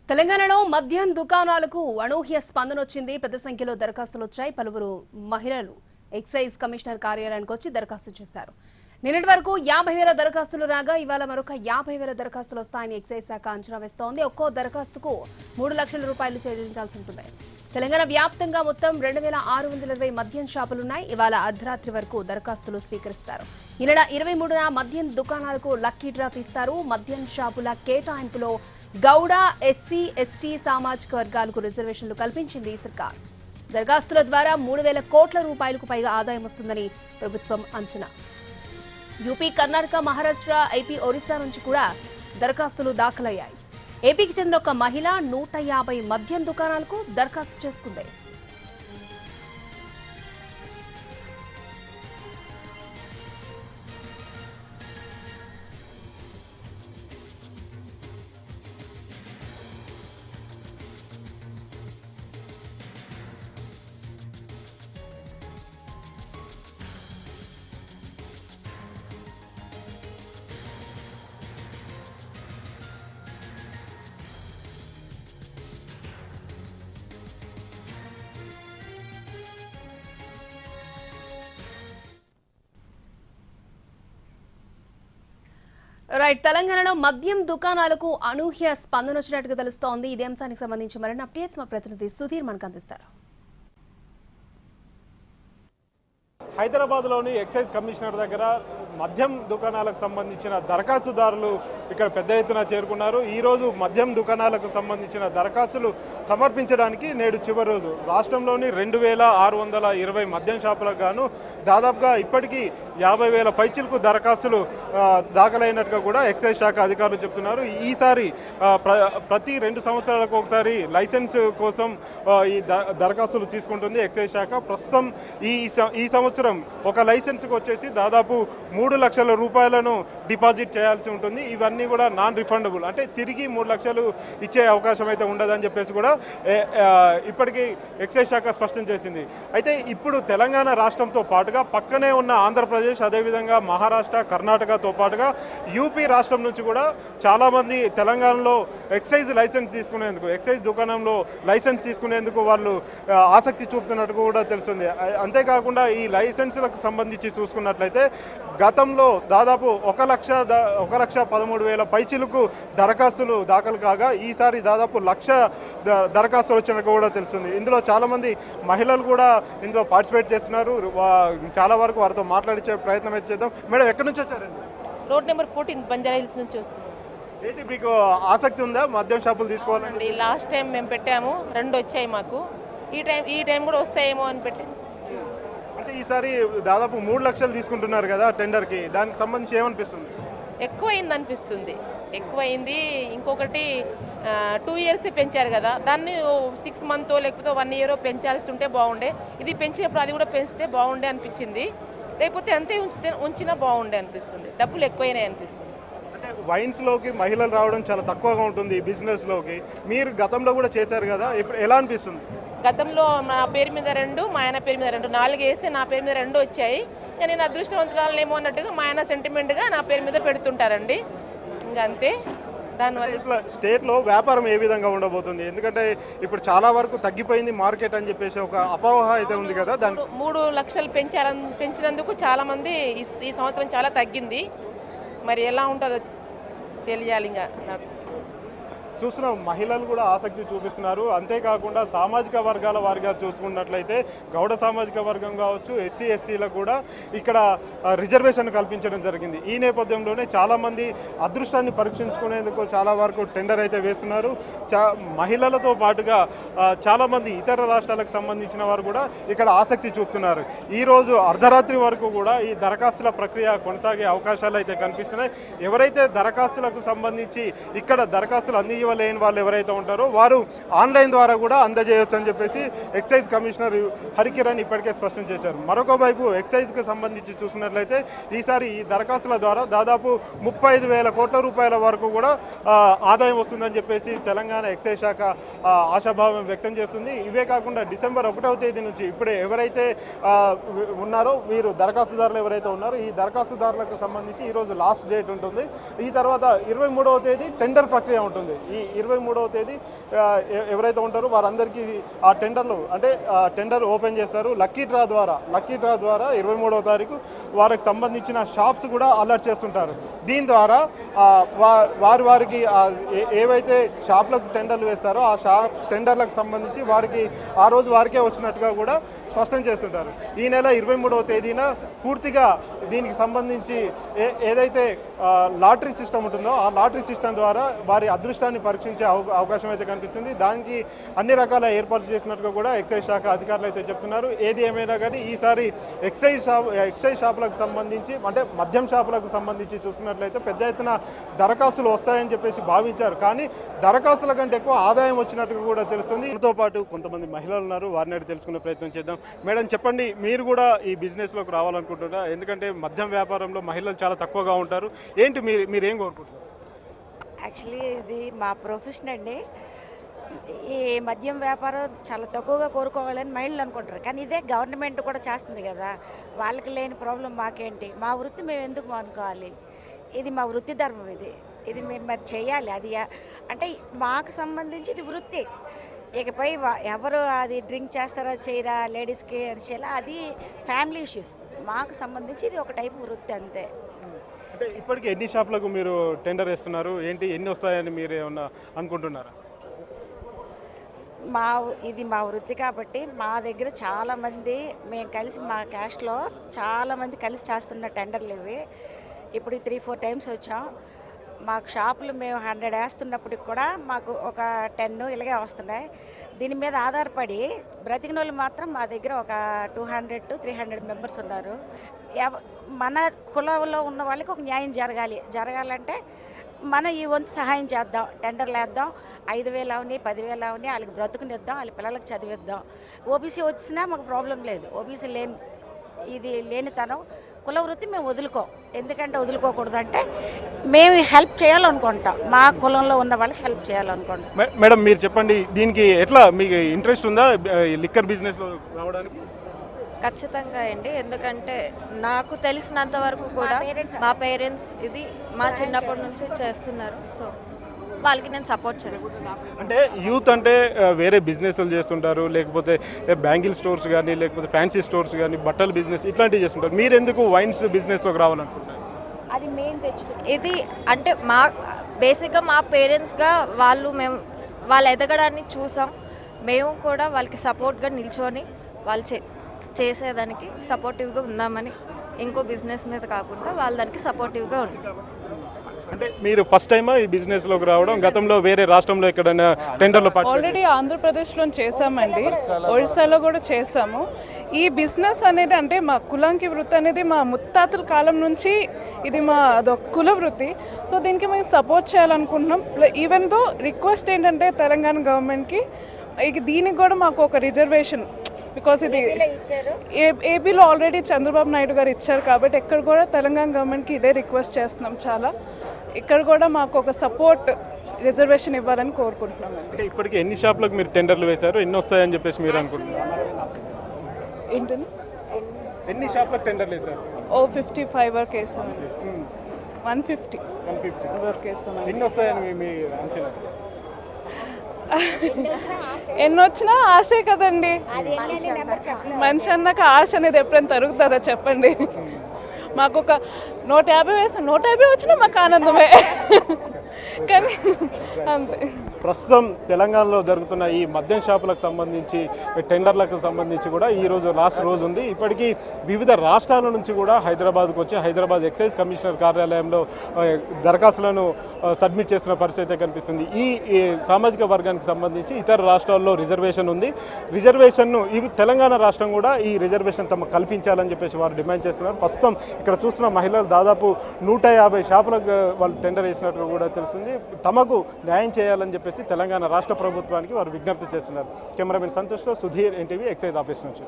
తెలంగాణలో మద్యం దుకాణాలకు అనూహ్య స్పందన వచ్చింది. పెద్ద సంఖ్యలో దరఖాస్తులు వచ్చాయి. పలువురు మహిళలు ఎక్సైజ్ కమిషనర్ కార్యాలయానికి వచ్చి దరఖాస్తు చేశారు. నిన్నటి వరకు 50,000 దరఖాస్తులు రాగా ఇవాళ మరొక 50,000 దరఖాస్తులు వస్తాయని ఎక్సైజ్ శాఖ అంచనా వేస్తోంది. ఒక్కో దరఖాస్తుకు 3 లక్షల రూపాయలు చెల్లించాల్సి ఉంటుంది. తెలంగాణ వ్యాప్తంగా మొత్తం 2,620 మద్యం షాపులున్నాయి. ఇవాళ అర్ధరాత్రి వరకు దరఖాస్తులు స్వీకరిస్తారు. ఈ నెల 23న మద్యం దుకాణాలకు లక్కీ డ్రా తీస్తారు. మద్యం షాపుల కేటాయింపులో గౌడ, ఎస్సీ, ఎస్టీ సామాజిక వర్గాలకు రిజర్వేషన్లు కల్పించింది సర్కార్. దరఖాస్తుల ద్వారా 3,000 కోట్ల రూపాయలకు పైగా ఆదాయం వస్తుందని ప్రభుత్వం అంచనా. యూపీ, కర్ణాటక, మహారాష్ట్ర, ఏపీ, ఒరిస్సా నుంచి కూడా దరఖాస్తులు దాఖలయ్యాయి. ఏపీకి చెందిన ఒక మహిళ 150 మద్యం దుకాణాలకు దరఖాస్తు చేసుకుంది. రైట్, తెలంగాణలో మద్యం దుకాణాలకు అనూహ్య స్పందన వచ్చినట్టుగా తెలుస్తోంది. ఇదే అంశానికి సంబంధించి మరిన్ని అప్డేట్స్ మా ప్రతినిధి సుధీర్ మనకు అందిస్తారు. హైదరాబాద్లోని ఎక్సైజ్ కమిషనర్ దగ్గర మద్యం దుకాణాలకు సంబంధించిన దరఖాస్తుదారులు ఇక్కడ పెద్ద ఎత్తున చేరుకున్నారు. ఈరోజు మద్యం దుకాణాలకు సంబంధించిన దరఖాస్తులు సమర్పించడానికి నేడు చివరి రోజు. రాష్ట్రంలోని 2,620 మద్యం షాపులకు గాను దాదాపుగా ఇప్పటికీ 50,000 పైచిలకు దరఖాస్తులు దాఖలైనట్టుగా కూడా ఎక్సైజ్ శాఖ అధికారులు చెప్తున్నారు. ఈసారి ప్రతి 2 సంవత్సరాలకు ఒకసారి లైసెన్స్ కోసం ఈ దరఖాస్తులు తీసుకుంటుంది ఎక్సైజ్ శాఖ. ప్రస్తుతం ఈ సంవత్సరం ఒక లైసెన్స్కి వచ్చేసి దాదాపు 3 లక్షల రూపాయలను డిపాజిట్ చేయాల్సి ఉంటుంది. ఇవన్నీ కూడా నాన్ రిఫండబుల్, అంటే తిరిగి 3 లక్షలు ఇచ్చే అవకాశం అయితే ఉండదని చెప్పేసి కూడా ఇప్పటికీ ఎక్సైజ్ శాఖ స్పష్టం చేసింది. అయితే ఇప్పుడు తెలంగాణ రాష్ట్రంతో పాటుగా పక్కనే ఉన్న ఆంధ్రప్రదేశ్, అదేవిధంగా మహారాష్ట్ర, కర్ణాటకతో పాటుగా యూపీ రాష్ట్రం నుంచి కూడా చాలామంది తెలంగాణలో ఎక్సైజ్ లైసెన్స్ తీసుకునేందుకు, ఎక్సైజ్ దుకాణంలో లైసెన్స్ తీసుకునేందుకు వాళ్ళు ఆసక్తి చూపుతున్నట్టు కూడా తెలుస్తుంది. అంతేకాకుండా ఈ లైసెన్సులకు సంబంధించి చూసుకున్నట్లయితే గతంలో దాదాపు 1,13,000 పైచిలకు దరఖాస్తులు దాఖలు కాగా ఈసారి దాదాపు 1,00,000 దరఖాస్తులు వచ్చినట్టు కూడా తెలుస్తుంది. ఇందులో చాలామంది మహిళలు కూడా ఇందులో పార్టిసిపేట్ చేస్తున్నారు. చాలా వరకు వారితో మాట్లాడించే ప్రయత్నం అయితే చేద్దాం. మేడం, ఎక్కడి నుంచి వచ్చారండి? రోడ్ నెంబర్ 14 బంజారా హిల్స్ నుంచి వస్తున్నాం. ఏంటి మీకు ఆసక్తి ఉందా మద్యం షాపులు తీసుకోవాలండి? లాస్ట్ టైం మేము పెట్టాము, 2 వచ్చాయి మాకు. ఈ టైం కూడా వస్తాయేమో అని పెట్టి. అంటే ఈసారి దాదాపు 3 లక్షలు తీసుకుంటున్నారు కదా టెండర్కి, దానికి సంబంధించి ఏమనిపిస్తుంది? ఎక్కువైంది అనిపిస్తుంది. ఎక్కువైంది. ఇంకొకటి 2 ఇయర్స్ పెంచారు కదా, దాన్ని 6 మంత్ లేకపోతే 1 ఇయర్ పెంచాల్సి ఉంటే బాగుండే. ఇది పెంచినప్పుడు అది కూడా పెంచితే బాగుండే అనిపించింది. లేకపోతే అంతే ఉంచినా బాగుండే అనిపిస్తుంది. డబ్బులు ఎక్కువైనాయి అనిపిస్తుంది. అంటే వైన్స్లోకి మహిళలు రావడం చాలా తక్కువగా ఉంటుంది ఈ బిజినెస్లోకి. మీరు గతంలో కూడా చేశారు కదా, ఇప్పుడు ఎలా అనిపిస్తుంది? గతంలో నా పేరు మీద 2, మా ఆయన పేరు మీద 2, 4 వేస్తే నా పేరు మీద 2 వచ్చాయి. ఇంకా నేను అదృష్టవంతురాలేమో అన్నట్టుగా మా ఆయన సెంటిమెంట్గా నా పేరు మీద పెడుతుంటారండి. ఇంకా అంతే. దానివల్ల ఇట్లా స్టేట్లో వ్యాపారం ఏ విధంగా ఉండబోతుంది? ఎందుకంటే ఇప్పుడు చాలా వరకు తగ్గిపోయింది మార్కెట్ అని చెప్పేసి ఒక అపోహ అయితే ఉంది కదా. 3 లక్షలు పెంచినందుకు చాలామంది ఈ సంవత్సరం చాలా తగ్గింది. మరి ఎలా ఉంటుందో తెలియాలి. ఇంకా చూస్తున్నాం, మహిళలు కూడా ఆసక్తి చూపిస్తున్నారు. అంతేకాకుండా సామాజిక వర్గాల వారిగా చూసుకున్నట్లయితే గౌడ సామాజిక వర్గం కావచ్చు, ఎస్సీ ఎస్టీలకు కూడా ఇక్కడ రిజర్వేషన్ కల్పించడం జరిగింది. ఈ నేపథ్యంలోనే చాలామంది అదృష్టాన్ని పరీక్షించుకునేందుకు చాలా వరకు టెండర్ అయితే వేస్తున్నారు. మహిళలతో పాటుగా చాలామంది ఇతర రాష్ట్రాలకు సంబంధించిన వారు కూడా ఇక్కడ ఆసక్తి చూపుతున్నారు. ఈరోజు అర్ధరాత్రి వరకు కూడా ఈ దరఖాస్తుల ప్రక్రియ కొనసాగే అవకాశాలు అయితే కనిపిస్తున్నాయి. ఎవరైతే దరఖాస్తులకు సంబంధించి ఇక్కడ దరఖాస్తులు లేని వాళ్ళు ఎవరైతే ఉంటారో వారు ఆన్లైన్ ద్వారా కూడా అందజేయొచ్చు అని చెప్పేసి ఎక్సైజ్ కమిషనర్ హరికిరణ్ ఇప్పటికే స్పష్టం చేశారు. మరొక వైపు ఎక్సైజ్కి సంబంధించి చూసుకున్నట్లయితే ఈసారి ఈ దరఖాస్తుల ద్వారా దాదాపు 35,000 కోట్ల రూపాయల వరకు కూడా ఆదాయం వస్తుందని చెప్పేసి తెలంగాణ ఎక్సైజ్ శాఖ ఆశాభావం వ్యక్తం చేస్తుంది. ఇవే కాకుండా డిసెంబర్ 1వ తేదీ నుంచి ఇప్పుడే ఎవరైతే ఉన్నారో వీరు దరఖాస్తుదారులు ఎవరైతే ఉన్నారో ఈ దరఖాస్తుదారులకు సంబంధించి ఈరోజు లాస్ట్ డేట్ ఉంటుంది. ఈ తర్వాత 23వ తేదీ టెండర్ ప్రక్రియ ఉంటుంది. ఈ ఈ 23వ తేదీ ఎవరైతే ఉంటారో వారందరికీ ఆ టెండర్లు అంటే టెండర్ ఓపెన్ చేస్తారు. లక్కీ డ్రా ద్వారా 23వ తారీఖు వారికి సంబంధించిన షాప్స్ కూడా అలర్ట్ చేస్తుంటారు. దీని ద్వారా వారికి ఏవైతే షాప్లకు టెండర్లు వేస్తారో ఆ షాప్ టెండర్లకు సంబంధించి వారికి ఆ రోజు వారికే వచ్చినట్టుగా కూడా స్పష్టం చేస్తుంటారు. ఈ నెల 23వ తేదీన పూర్తిగా దీనికి సంబంధించి ఏదైతే లాటరీ సిస్టమ్ ఉంటుందో ఆ లాటరీ సిస్టమ్ ద్వారా వారి అదృష్టాన్ని పరీక్షించే అవకాశం అయితే కనిపిస్తుంది. దానికి అన్ని రకాల ఏర్పాట్లు చేసినట్టుగా కూడా ఎక్సైజ్ శాఖ అధికారులు అయితే చెప్తున్నారు. ఏది ఏమైనా కానీ ఈసారి ఎక్సైజ్ షాపులకు సంబంధించి అంటే మద్యం షాపులకు సంబంధించి చూసుకున్నట్లయితే పెద్ద ఎత్తున దరఖాస్తులు వస్తాయని చెప్పేసి భావించారు. కానీ దరఖాస్తుల కంటే ఎక్కువ ఆదాయం వచ్చినట్టుగా కూడా తెలుస్తుంది. దీంతో పాటు కొంతమంది మహిళలు ఉన్నారు, వారిని అడిగి తెలుసుకునే ప్రయత్నం చేద్దాం. మేడం చెప్పండి, మీరు కూడా ఈ బిజినెస్లోకి రావాలనుకుంటున్నారా? ఎందుకంటే మద్యం వ్యాపారంలో మహిళలు చాలా తక్కువగా ఉంటారు. ఏంటి మీరు ఏం కోరుకుంటున్నారు? యాక్చువల్లీ ఇది మా ప్రొఫెషన్ అండి. ఈ మద్యం వ్యాపారం చాలా తక్కువగా కోరుకోవాలని మహిళలు అనుకుంటారు. కానీ ఇదే గవర్నమెంట్ కూడా చేస్తుంది కదా, వాళ్ళకి లేని ప్రాబ్లం మాకేంటి? మా వృత్తి మేము ఎందుకు మానుకోవాలి? ఇది మా వృత్తి ధర్మం. ఇది మేము మరి చేయాలి. అది అంటే మాకు సంబంధించి ఇది వృత్తి. ఇకపై ఎవరు అది డ్రింక్ చేస్తారా చేయరా, లేడీస్కి అది చేయాలా, అది ఫ్యామిలీ ఇష్యూస్. మాకు సంబంధించి ఇది ఒక టైపు వృత్తి అంతే. అంటే ఇప్పటికి ఎన్ని షాపులకు మీరు టెండర్ వేస్తున్నారు? ఏంటి ఎన్ని వస్తాయని మీరు ఏమన్నా అనుకుంటున్నారా? ఇది మా వృత్తి కాబట్టి మా దగ్గర చాలామంది మేము కలిసి మా క్యాస్ట్లో చాలామంది కలిసి చేస్తున్న టెండర్లు ఇవి. ఇప్పుడు 3-4 టైమ్స్ వచ్చాం. మాకు షాపులు మేము 100 వేస్తున్నప్పటికి కూడా మాకు ఒక 10 ఇలాగే వస్తున్నాయి. దీని మీద ఆధారపడి బ్రతికిన వాళ్ళు మాత్రం మా దగ్గర ఒక 200 to 300 మెంబర్స్ ఉన్నారు. మన కులంలో ఉన్న వాళ్ళకి ఒక న్యాయం జరగాలంటే మనం ఈ వంతు సహాయం చేద్దాం. టెండర్లు వేద్దాం, 5,000 అవని 10,000 అవని వాళ్ళకి బ్రతుకునిద్దాం, వాళ్ళ పిల్లలకి చదివిద్దాం. ఓబీసీ వచ్చినా మాకు ప్రాబ్లం లేదు. ఓబీసీ లేనితనం కుల వృత్తి మేము వదులుకోం. ఎందుకంటే వదులుకోకూడదు అంటే మేము హెల్ప్ చేయాలనుకుంటాం. మా కులంలో ఉన్న వాళ్ళకి హెల్ప్ చేయాలనుకుంటాం. మేడం మీరు చెప్పండి, దీనికి ఎట్లా మీకు ఇంట్రెస్ట్ ఉందా లిక్కర్ బిజినెస్లో రావడానికి? ఖచ్చితంగా అండి. ఎందుకంటే నాకు తెలిసినంత వరకు కూడా మా పేరెంట్స్ ఇది మా చిన్నప్పటి నుంచి చేస్తున్నారు. సో వాళ్ళకి నేను సపోర్ట్ చేస్తాను. అంటే యూత్ అంటే వేరే బిజినెస్లు చేస్తుంటారు, లేకపోతే బ్యాంగిల్ స్టోర్స్ కానీ, లేకపోతే ఫ్యాన్సీ స్టోర్స్ కానీ, బట్టల బిజినెస్ ఇట్లాంటివి చేస్తుంటారు. మీరు ఎందుకు వైన్స్ బిజినెస్లోకి రావాలనుకుంటున్నారు? అది మెయిన్ ఇది అంటే మా బేసిక్గా మా పేరెంట్స్గా వాళ్ళు ఎదగడాన్ని చూసాం. మేము కూడా వాళ్ళకి సపోర్ట్గా నిల్చొని వాళ్ళు చేసేదానికి సపోర్టివ్గా ఉందామని, ఇంకో బిజినెస్ మీద కాకుండా వాళ్ళ దానికి సపోర్టివ్గా ఉంటాం. అంటే మీరు ఫస్ట్ టైమా ఈ బిజినెస్లోకి రావడం? గతంలో వేరే రాష్ట్రంలో ఎక్కడైనా టెండర్లో ఆల్రెడీ ఆంధ్రప్రదేశ్లో చేసామండి, ఒడిశాలో కూడా చేసాము. ఈ బిజినెస్ అనేది అంటే మా కులాంకి వృత్తి అనేది మా ముత్తాతల కాలం నుంచి ఇది మా అదొక కుల వృత్తి. సో దీనికి మేము సపోర్ట్ చేయాలనుకుంటున్నాం. ఈవెన్ దో రిక్వెస్ట్ ఏంటంటే తెలంగాణ గవర్నమెంట్కి దీనికి కూడా మాకు ఒక రిజర్వేషన్, బికాస్ ఇది ఏపీలో ఆల్రెడీ చంద్రబాబు నాయుడు గారు ఇచ్చారు కాబట్టి ఇక్కడ కూడా తెలంగాణ గవర్నమెంట్కి ఇదే రిక్వెస్ట్ చేస్తున్నాం. చాలా ఇక్కడ కూడా మాకు ఒక సపోర్ట్ రిజర్వేషన్ ఇవ్వాలని కోరుకుంటున్నాం. అంటే ఇప్పటికి ఎన్ని షాపులకు మీరు టెండర్లు వేశారు, ఎన్ని వస్తాయని చెప్పేసి మీరు అనుకుంటున్నారు? ఏంటని ఎన్ని షాపులకు టెండర్లు వేశారు? 55 వరకు వేసామండి. 150 వరకు వేసాం. ఎన్ని వస్తాయని మీ అంచనా? ఎన్ని వచ్చినా ఆశే కదండి. మనిషి అన్నాక ఆశ అనేది ఎప్పుడైనా తరుగుతుందా చెప్పండి. మాకు ఒక 150 వేసాం, 150 వచ్చినా మాకు ఆనందమే. కానీ అంతే. ప్రస్తుతం తెలంగాణలో జరుగుతున్న ఈ మద్యం షాపులకు సంబంధించి టెండర్లకు సంబంధించి కూడా ఈరోజు లాస్ట్ రోజు ఉంది. ఇప్పటికీ వివిధ రాష్ట్రాల నుంచి కూడా హైదరాబాద్కు వచ్చి హైదరాబాద్ ఎక్సైజ్ కమిషనర్ కార్యాలయంలో దరఖాస్తులను సబ్మిట్ చేస్తున్న పరిస్థితి కనిపిస్తుంది. ఈ సామాజిక వర్గానికి సంబంధించి ఇతర రాష్ట్రాల్లో రిజర్వేషన్ ఉంది. రిజర్వేషన్ను ఈ తెలంగాణ రాష్ట్రం కూడా ఈ రిజర్వేషన్ తమకు కల్పించాలని చెప్పేసి వారు డిమాండ్ చేస్తున్నారు. ప్రస్తుతం ఇక్కడ చూస్తున్న మహిళలు దాదాపు 150 షాపులకు వాళ్ళు టెండర్ వేసినట్టు కూడా తెలుస్తుంది. తమకు న్యాయం చేయాలని చెప్పేసి తెలంగాణ రాష్ట్ర ప్రభుత్వానికి వారు విజ్ఞప్తి చేస్తున్నారు. కెమెరామెన్ సంతోష్తో సుధీర్, ఎన్టీవీ, ఎక్సైజ్ ఆఫీస్ నుంచి.